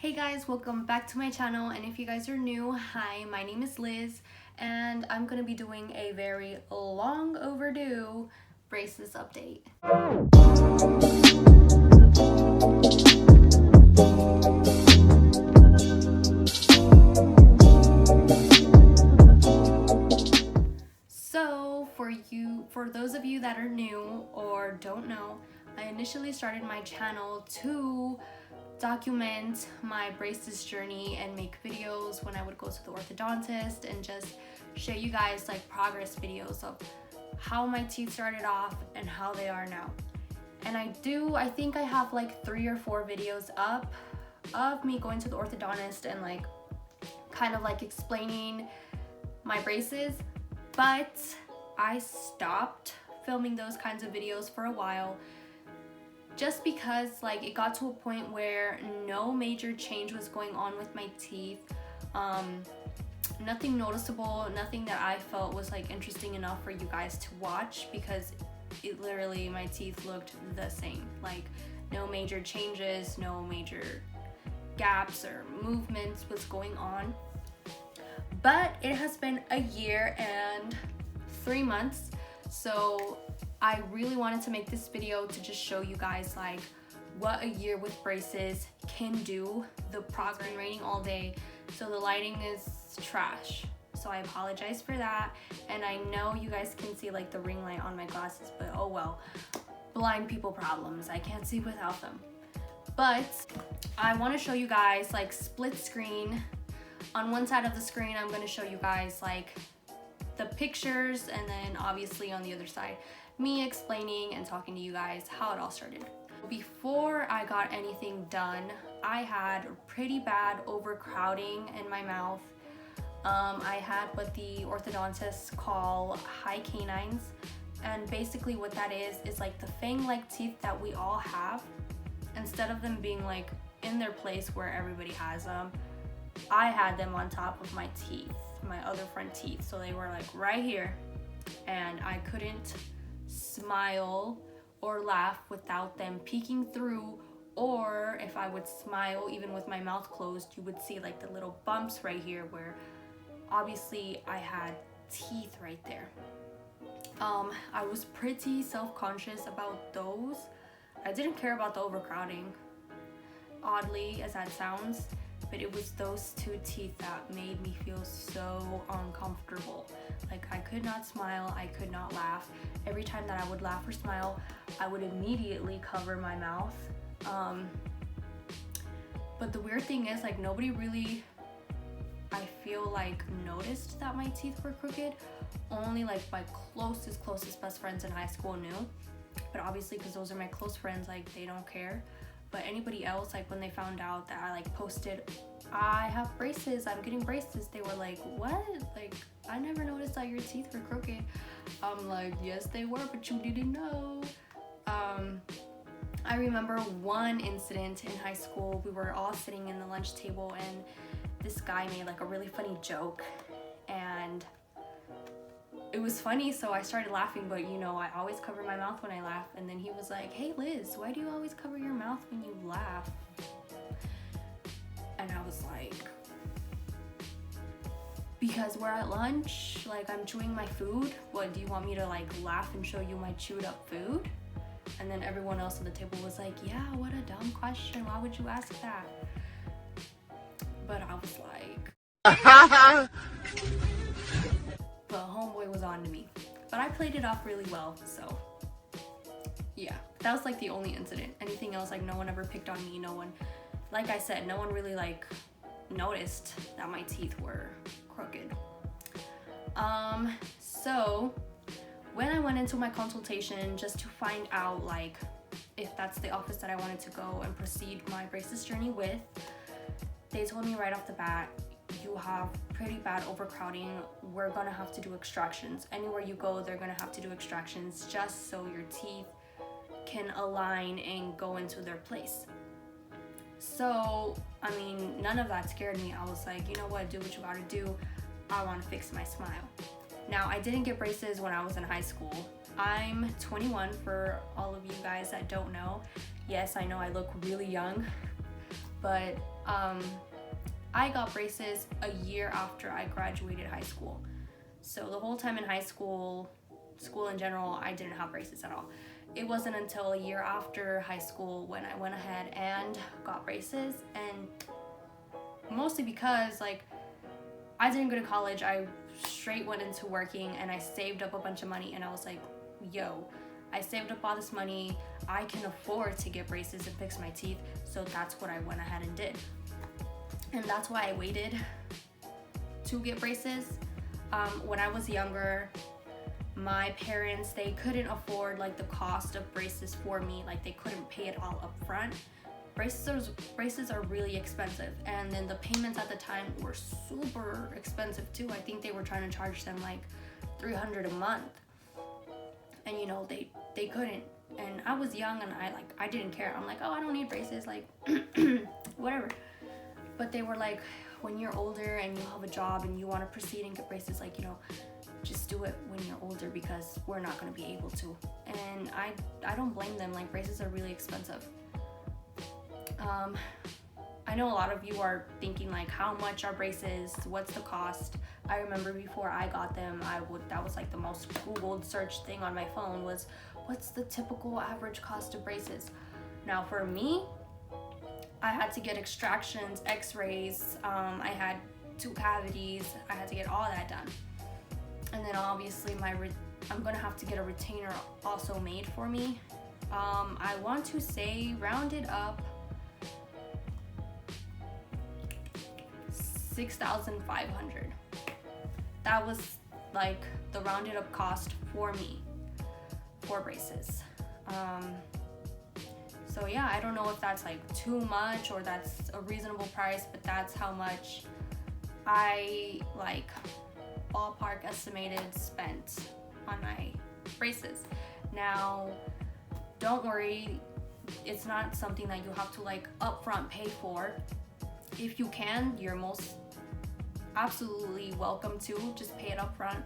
Hey guys, welcome back to my channel, and if you guys are new, hi, my name is Liz and I'm gonna be doing a very long overdue braces update. So for those of you that are new or don't know, I initially started my channel to document my braces journey and make videos when I would go to the orthodontist and just show you guys like progress videos of how my teeth started off and how they are now. And I think I have like 3 or 4 videos up of me going to the orthodontist and like kind of like explaining my braces, but I stopped filming those kinds of videos for a while just because like it got to a point where no major change was going on with my teeth. Nothing noticeable, nothing that I felt was like interesting enough for you guys to watch, because it literally, my teeth looked the same. Like no major changes, no major gaps or movements was going on. But it has been a year and 3 months, so I really wanted to make this video to just show you guys like what a year with braces can do. The progress raining all day, so the lighting is trash, so I apologize for that. And I know you guys can see like the ring light on my glasses, but oh well, blind people problems, I can't see without them. But I want to show you guys like split screen. On one side of the screen I'm going to show you guys like the pictures, and then obviously on the other side me explaining and talking to you guys how it all started. Before I got anything done, I had pretty bad overcrowding in my mouth. I had what the orthodontists call high canines, and basically what that is like the fang-like teeth that we all have. Instead of them being like in their place where everybody has them, I had them on top of my teeth, my other front teeth, so they were like right here, and I couldn't smile or laugh without them peeking through, or if I would smile even with my mouth closed, you would see like the little bumps right here where obviously I had teeth right there. I was pretty self-conscious about those. I didn't care about the overcrowding, oddly as that sounds, but it was those 2 teeth that made me feel so uncomfortable. Like I could not smile, I could not laugh. Every time that I would laugh or smile, I would immediately cover my mouth. But the weird thing is like nobody really, I feel like, noticed that my teeth were crooked. Only like my closest best friends in high school knew. But obviously, because those are my close friends, like they don't care. But anybody else, like when they found out that I like posted, I have braces, I'm getting braces, they were like, what? Like, I never noticed that your teeth were crooked. I'm like, yes they were, but you didn't know. I remember one incident in high school. We were all sitting in the lunch table and this guy made like a really funny joke, and it was funny, so I started laughing, but you know, I always cover my mouth when I laugh. And then he was like, hey Liz, why do you always cover your mouth when you laugh? And I was like, because we're at lunch, like I'm chewing my food. What, do you want me to like laugh and show you my chewed up food? And then everyone else at the table was like, yeah, what a dumb question, why would you ask that? But I was like, but homeboy was on to me. But I played it off really well, so yeah. That was like the only incident. Anything else, like no one ever picked on me. No one, like I said, no one really like noticed that my teeth were crooked. So when I went into my consultation just to find out like if that's the office that I wanted to go and proceed my braces journey with, they told me right off the bat, you have pretty bad overcrowding. We're gonna have to do extractions. Anywhere you go, they're gonna have to do extractions just so your teeth can align and go into their place. So, I mean, none of that scared me. I was like, you know what, do what you gotta do. I wanna fix my smile. Now, I didn't get braces when I was in high school. I'm 21 for all of you guys that don't know. Yes, I know I look really young. But I got braces a year after I graduated high school. So the whole time in high school in general, I didn't have braces at all. It wasn't until a year after high school when I went ahead and got braces, and mostly because like I didn't go to college, I straight went into working and I saved up a bunch of money, and I was like, yo, I saved up all this money, I can afford to get braces and fix my teeth, so that's what I went ahead and did. And that's why I waited to get braces. When I was younger, my parents, they couldn't afford like the cost of braces for me, like they couldn't pay it all up front. Braces are really expensive, and then the payments at the time were super expensive too. I think they were trying to charge them like $300 a month, and you know they couldn't. And I was young and I didn't care. I'm like, oh, I don't need braces, like whatever. But they were like, when you're older and you have a job and you want to proceed and get braces, like, you know, just do it when you're older because we're not going to be able to. And I don't blame them. Like, braces are really expensive. I know a lot of you are thinking like, how much are braces? What's the cost? I remember before I got them, that was like the most Googled search thing on my phone was, what's the typical average cost of braces? Now for me, I had to get extractions, x-rays, I had 2 cavities, I had to get all that done. And then obviously I'm gonna have to get a retainer also made for me. I want to say rounded up $6,500. That was like the rounded up cost for me for braces. So yeah, I don't know if that's like too much or that's a reasonable price, but that's how much I like ballpark estimated spent on my braces. Now, don't worry, it's not something that you have to like upfront pay for. If you can, you're most absolutely welcome to just pay it upfront.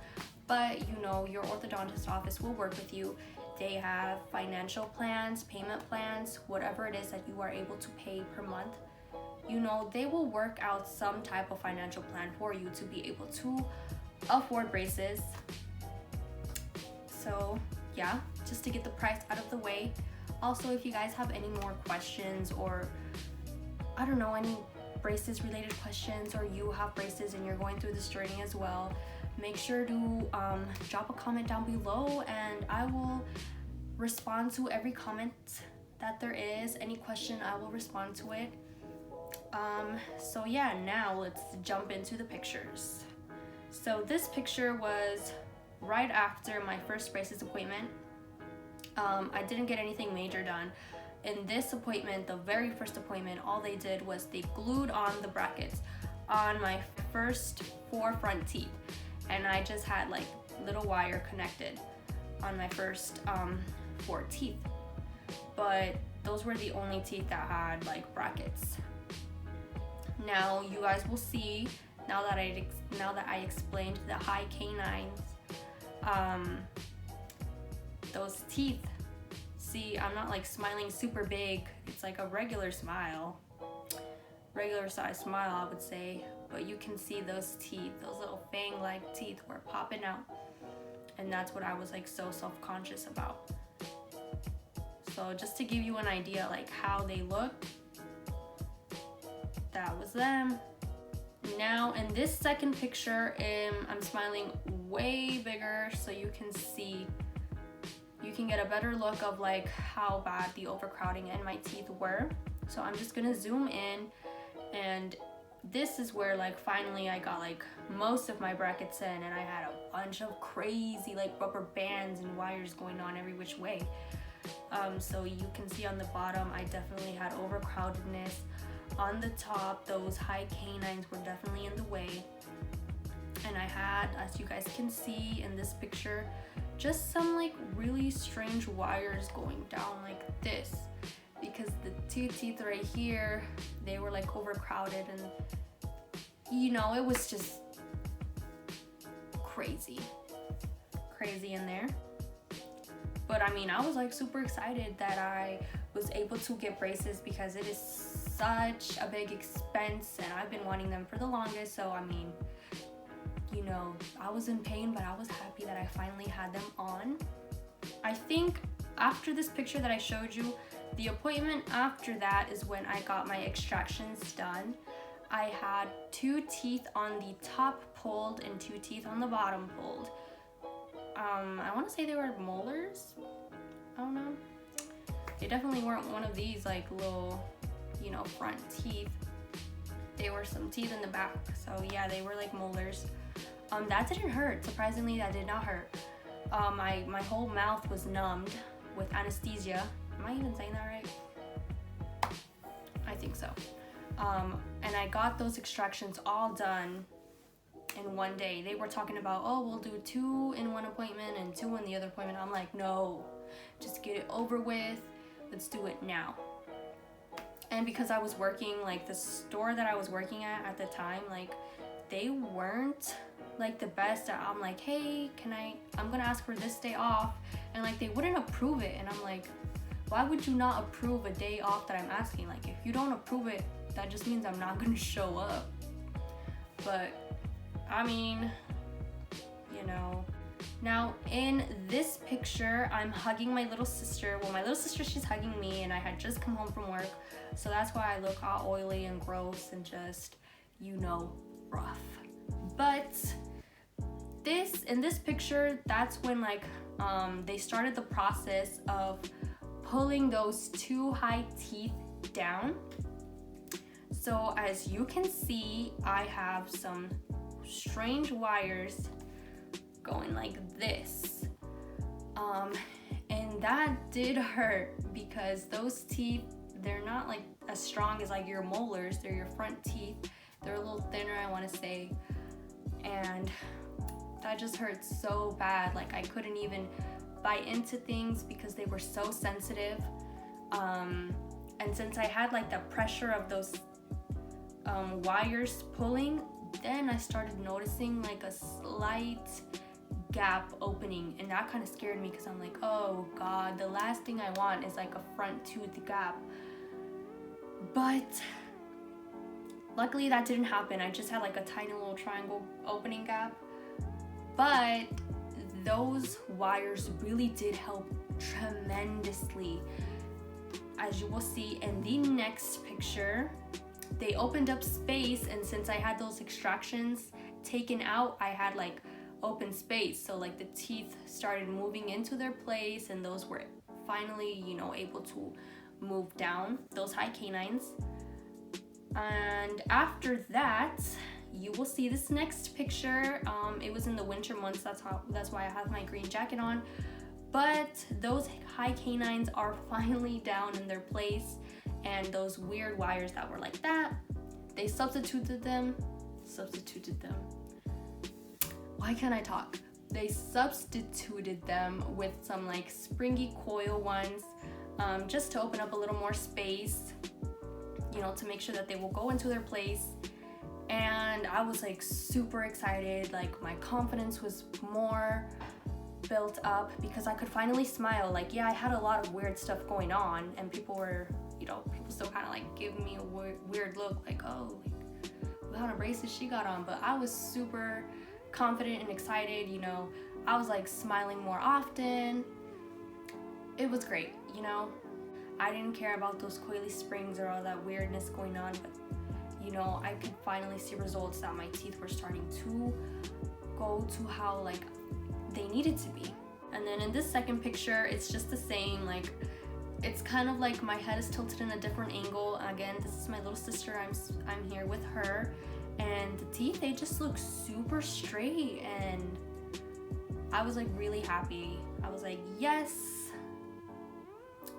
But you know, your orthodontist office will work with you. They have financial plans, payment plans, whatever it is that you are able to pay per month. You know, they will work out some type of financial plan for you to be able to afford braces. So yeah, just to get the price out of the way. Also, if you guys have any more questions or I don't know, any braces related questions, or you have braces and you're going through this journey as well, make sure to drop a comment down below and I will respond to every comment that there is. Any question, I will respond to it. So yeah, now let's jump into the pictures. So this picture was right after my first braces appointment. I didn't get anything major done. In this appointment, the very first appointment, all they did was they glued on the brackets on my first 4 front teeth. And I just had like little wire connected on my first 4 teeth. But those were the only teeth that had like brackets. Now you guys will see, now that I explained the high canines, those teeth, see, I'm not like smiling super big. It's like a regular smile, regular size smile, I would say. But you can see those teeth, those little fang-like teeth were popping out. And that's what I was like so self-conscious about. So just to give you an idea like how they looked, that was them. Now in this second picture, I'm smiling way bigger so you can see, you can get a better look of like how bad the overcrowding in my teeth were. So I'm just gonna zoom in, and this is where like finally I got like most of my brackets in, and I had a bunch of crazy like rubber bands and wires going on every which way. So you can see on the bottom, I definitely had overcrowdedness. On the top, those high canines were definitely in the way. And I had, as you guys can see in this picture, just some like really strange wires going down like this, because the 2 teeth right here, they were like overcrowded, and you know, it was just crazy in there. But I mean, I was like super excited that I was able to get braces because it is such a big expense, and I've been wanting them for the longest. So I mean, you know, I was in pain, but I was happy that I finally had them on. I think after this picture that I showed you, the appointment after that is when I got my extractions done. I had 2 teeth on the top pulled and 2 teeth on the bottom pulled. I want to say they were molars. I don't know. They definitely weren't one of these like little, you know, front teeth. They were some teeth in the back. So yeah, they were like molars. That didn't hurt. Surprisingly, that did not hurt. My whole mouth was numbed with anesthesia. Am I even saying that right? I think so. And I got those extractions all done in one day. They were talking about, oh, we'll do 2 in one appointment and 2 in the other appointment. I'm like, no, just get it over with. Let's do it now. And because I was working, like the store that I was working at the time, like they weren't like the best. I'm like, hey, I'm gonna ask for this day off. And like they wouldn't approve it. And I'm like, why would you not approve a day off that I'm asking? Like if you don't approve it, that just means I'm not gonna show up. But I mean, you know. Now in this picture, I'm hugging my little sister. Well, my little sister, she's hugging me, and I had just come home from work. So that's why I look all oily and gross and just, you know, rough. But in this picture, that's when like they started the process of pulling those 2 high teeth down. So as you can see, I have some strange wires going like this. And that did hurt because those teeth, they're not like as strong as like your molars. They're your front teeth. They're a little thinner, I want to say. And that just hurt so bad. Like I couldn't even bite into things because they were so sensitive. And since I had like the pressure of those wires pulling, then I started noticing like a slight gap opening, and that kind of scared me because I'm like, oh god, the last thing I want is like a front tooth gap. But luckily that didn't happen. I just had like a tiny little triangle opening gap. But those wires really did help tremendously. As you will see in the next picture, they opened up space, and since I had those extractions taken out, I had like open space. So like the teeth started moving into their place, and those were finally, you know, able to move down, those high canines. And after that, you will see this next picture. It was in the winter months, that's why I have my green jacket on. But those high canines are finally down in their place, and those weird wires that were like that, they substituted them. Why can't I talk? They substituted them with some like springy coil ones, just to open up a little more space, you know, to make sure that they will go into their place. And I was like super excited, like my confidence was more built up because I could finally smile. Like, yeah, I had a lot of weird stuff going on, and people were, you know, people still kind of like giving me a weird look, like, oh, like, what kind of braces she got on? But I was super confident and excited, you know. I was like smiling more often. It was great, you know. I didn't care about those coily springs or all that weirdness going on, but you know, I could finally see results that my teeth were starting to go to how like they needed to be. And then in this second picture, it's just the same. Like, it's kind of like my head is tilted in a different angle. Again, this is my little sister. I'm here with her, and the teeth, they just look super straight, and I was like really happy. I was like, yes,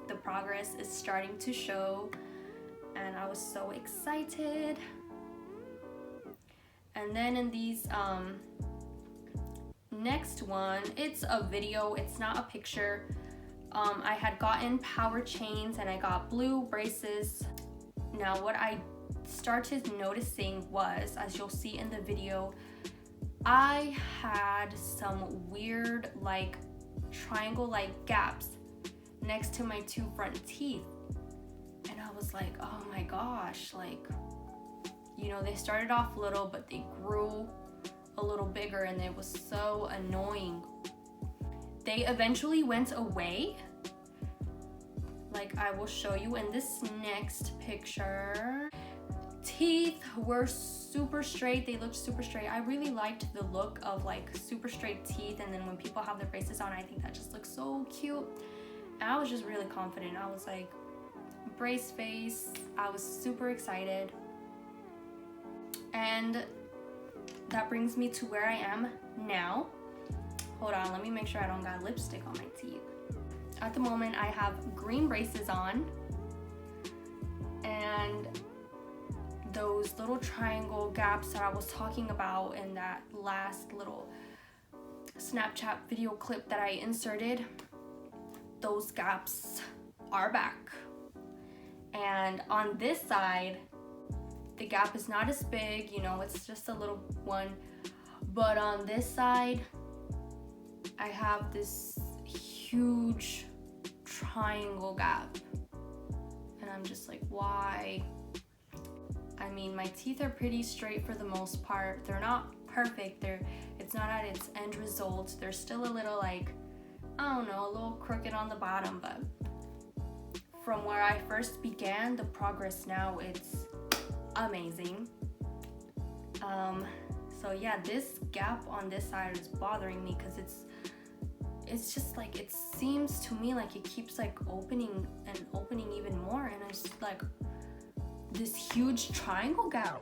the progress is starting to show, and I was so excited. And then in these next one, it's a video, it's not a picture. I had gotten power chains and I got blue braces. Now what I started noticing was, as you'll see in the video, I had some weird like triangle like gaps next to my 2 front teeth. And I was like, oh my gosh, like, you know, they started off little, but they grew a little bigger, and it was so annoying. They eventually went away. Like, I will show you in this next picture. Teeth were super straight. They looked super straight. I really liked the look of like super straight teeth, and then when people have their braces on, I think that just looks so cute. And I was just really confident. I was like, brace face. I was super excited. And that brings me to where I am now. Hold on, let me make sure I don't got lipstick on my teeth. At the moment, I have green braces on, and those little triangle gaps that I was talking about in that last little Snapchat video clip that I inserted, those gaps are back. And on this side, the gap is not as big, you know, it's just a little one. But on this side, I have this huge triangle gap. And I'm just like, why? I mean, my teeth are pretty straight for the most part. They're not perfect. It's not at its end result. They're still a little like, I don't know, a little crooked on the bottom, but from where I first began, the progress now, it's amazing. So yeah, this gap on this side is bothering me because it's just like, it seems to me like it keeps like opening and opening even more, and it's like this huge triangle gap.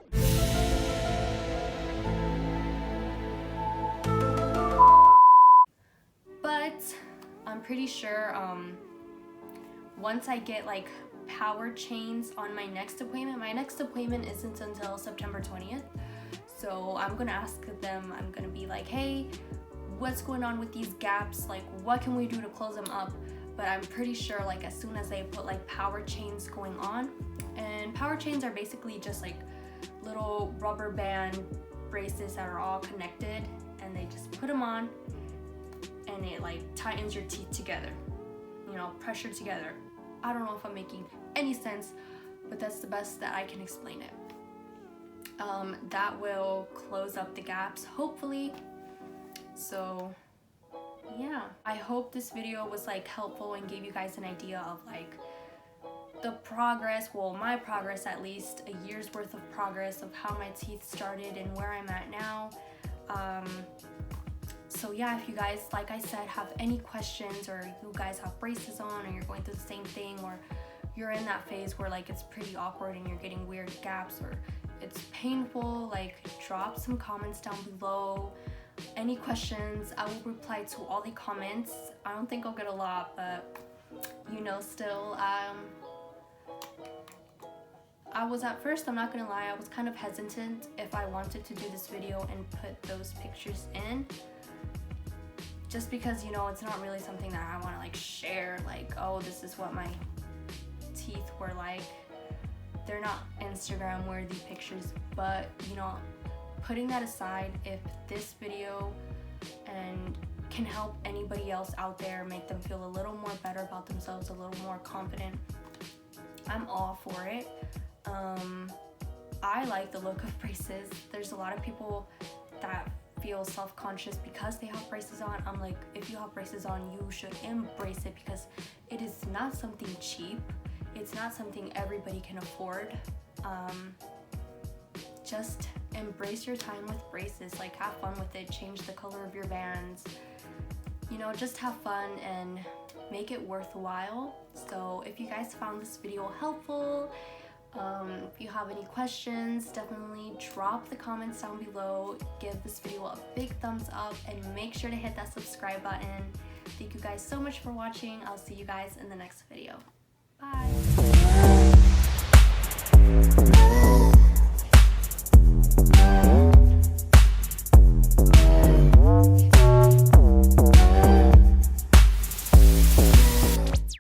But I'm pretty sure once I get like power chains on my next appointment isn't until September 20th. So I'm gonna ask them, I'm gonna be like, hey, what's going on with these gaps? Like, what can we do to close them up? But I'm pretty sure like as soon as they put like power chains going on, and power chains are basically just like little rubber band braces that are all connected, and they just put them on and it like tightens your teeth together, you know, pressure together. I don't know if I'm making any sense, but that's the best that I can explain it. That will close up the gaps, hopefully. So yeah, I hope this video was like helpful and gave you guys an idea of like the progress, well, my progress, at least a year's worth of progress of how my teeth started and where I'm at now. So yeah, if you guys, like I said, have any questions, or you guys have braces on, or you're going through the same thing, or you're in that phase where like it's pretty awkward and you're getting weird gaps, or it's painful, like drop some comments down below. Any questions, I will reply to all the comments. I don't think I'll get a lot, but you know, still, I was at first, I'm not gonna lie, I was kind of hesitant if I wanted to do this video and put those pictures in, just because, you know, it's not really something that I want to like share, like, oh, this is what my teeth were like. They're not Instagram worthy pictures, but you know, putting that aside, if this video and can help anybody else out there, make them feel a little more better about themselves, a little more confident, I'm all for it. I like the look of braces. There's a lot of people that feel self-conscious because they have braces on. I'm like, if you have braces on, you should embrace it, because it is not something cheap. It's not something everybody can afford. Just embrace your time with braces, like have fun with it, change the color of your bands, you know, just have fun and make it worthwhile. So if you guys found this video helpful, if you have any questions, definitely drop the comments down below, give this video a big thumbs up, and make sure to hit that subscribe button. Thank you guys so much for watching. I'll see you guys in the next video. Bye.